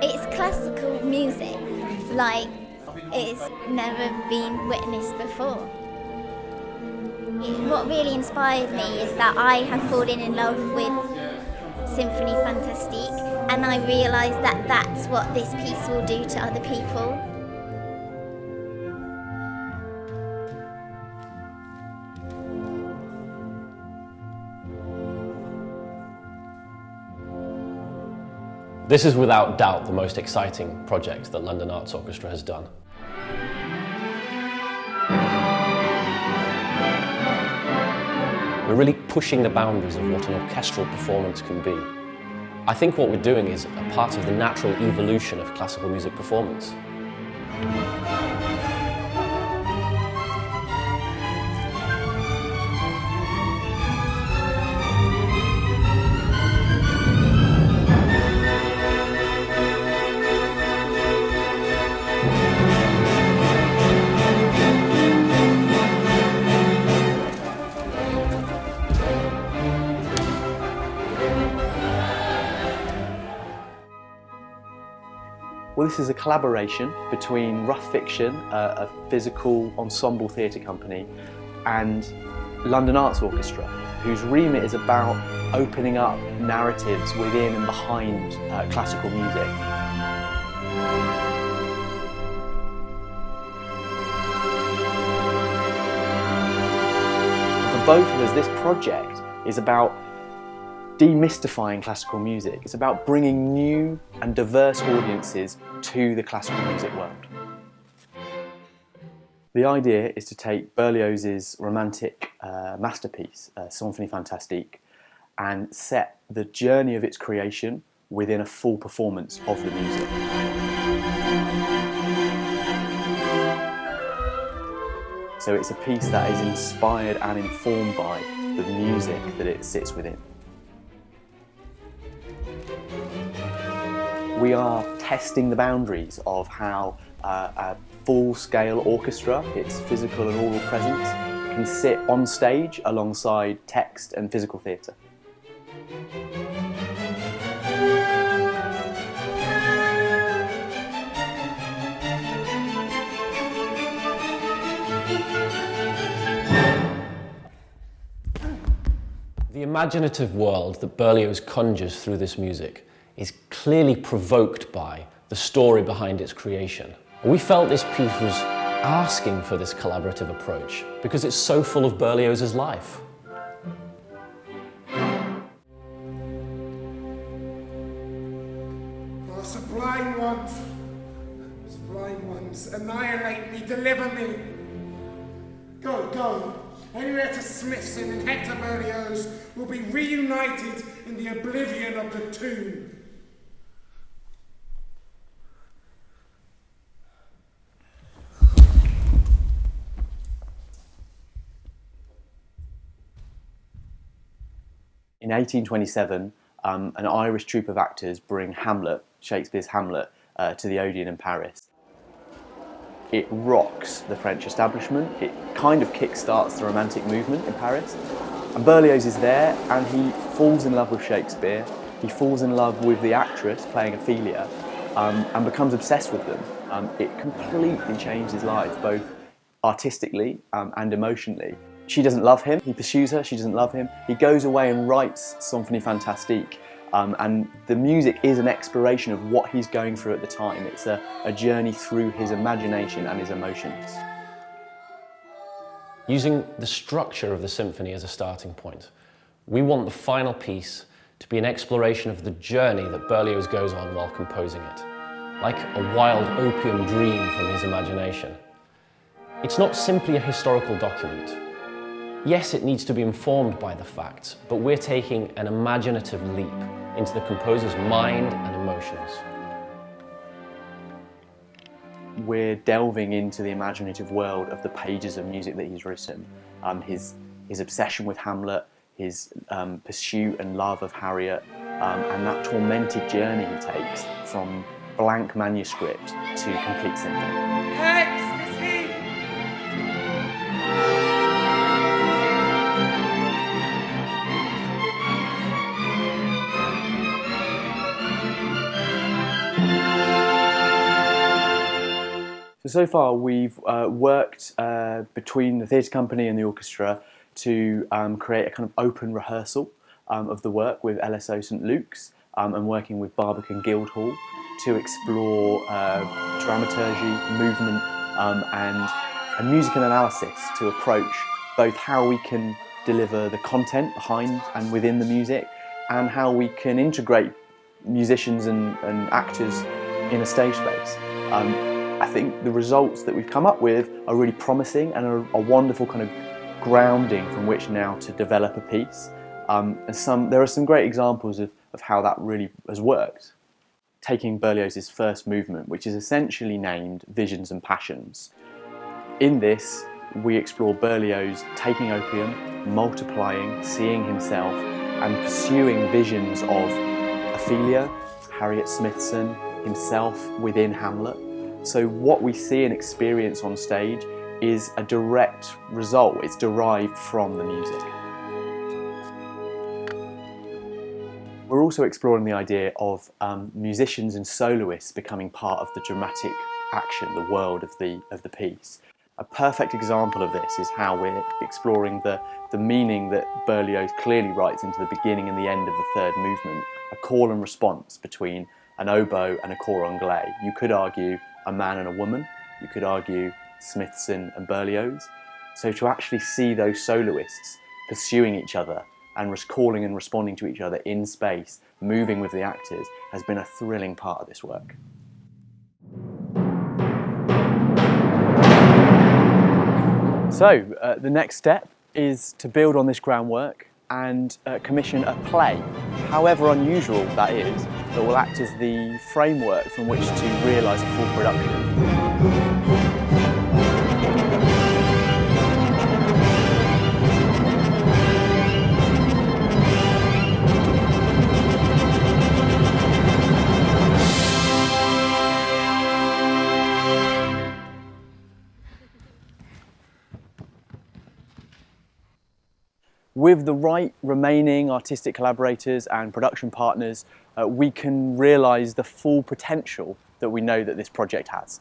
It's classical music, like it's never been witnessed before. What really inspired me is that I have fallen in love with Symphonie Fantastique, and I realised that that's what this piece will do to other people. This is without doubt the most exciting project that London Arts Orchestra has done. We're really pushing the boundaries of what an orchestral performance can be. I think what we're doing is a part of the natural evolution of classical music performance. Well, this is a collaboration between Rough Fiction, a physical ensemble theatre company, and London Arts Orchestra, whose remit is about opening up narratives within and behind classical music. For both of us, this project is about demystifying classical music. It's about bringing new and diverse audiences to the classical music world. The idea is to take Berlioz's romantic masterpiece, Symphonie Fantastique, and set the journey of its creation within a full performance of the music. So it's a piece that is inspired and informed by the music that it sits within. We are testing the boundaries of how a full-scale orchestra, its physical and oral presence, can sit on stage alongside text and physical theatre. The imaginative world that Berlioz conjures through this music is clearly provoked by the story behind its creation. We felt this piece was asking for this collaborative approach because it's so full of Berlioz's life. Oh, sublime ones, annihilate me, deliver me. Go, Henrietta Smithson and Hector Berlioz will be reunited in the oblivion of the tomb. In 1827, an Irish troupe of actors bring Hamlet, Shakespeare's Hamlet, to the Odeon in Paris. It rocks the French establishment, it kind of kick-starts the Romantic movement in Paris. And Berlioz is there and he falls in love with Shakespeare, he falls in love with the actress playing Ophelia, and becomes obsessed with them. It completely changed his life, both artistically and emotionally. She doesn't love him, he pursues her, she doesn't love him. He goes away and writes Symphonie Fantastique, and the music is an exploration of what he's going through at the time. It's a journey through his imagination and his emotions. Using the structure of the symphony as a starting point, we want the final piece to be an exploration of the journey that Berlioz goes on while composing it, like a wild opium dream from his imagination. It's not simply a historical document. Yes, it needs to be informed by the facts, but we're taking an imaginative leap into the composer's mind and emotions. We're delving into the imaginative world of the pages of music that he's written. His obsession with Hamlet, his pursuit and love of Harriet, and that tormented journey he takes from blank manuscript to complete symphony. Ecstasy! So far we've worked between the theatre company and the orchestra to create a kind of open rehearsal of the work with LSO St Luke's and working with Barbican Guildhall to explore dramaturgy, movement and musical analysis to approach both how we can deliver the content behind and within the music and how we can integrate musicians and actors in a stage space. I think the results that we've come up with are really promising and are a wonderful kind of grounding from which now to develop a piece. There are some great examples of how that really has worked. Taking Berlioz's first movement, which is essentially named Visions and Passions. In this, we explore Berlioz taking opium, multiplying, seeing himself, and pursuing visions of Ophelia, Harriet Smithson, himself within Hamlet. So what we see and experience on stage is a direct result, it's derived from the music. We're also exploring the idea of musicians and soloists becoming part of the dramatic action, the world of the piece. A perfect example of this is how we're exploring the meaning that Berlioz clearly writes into the beginning and the end of the third movement, a call and response between an oboe and a cor anglais. You could argue a man and a woman, you could argue Smithson and Berlioz. So to actually see those soloists pursuing each other and calling and responding to each other in space, moving with the actors, has been a thrilling part of this work. So the next step is to build on this groundwork and commission a play, however unusual that is, that will act as the framework from which to realise a full production. With the right remaining artistic collaborators and production partners, we can realise the full potential that we know that this project has.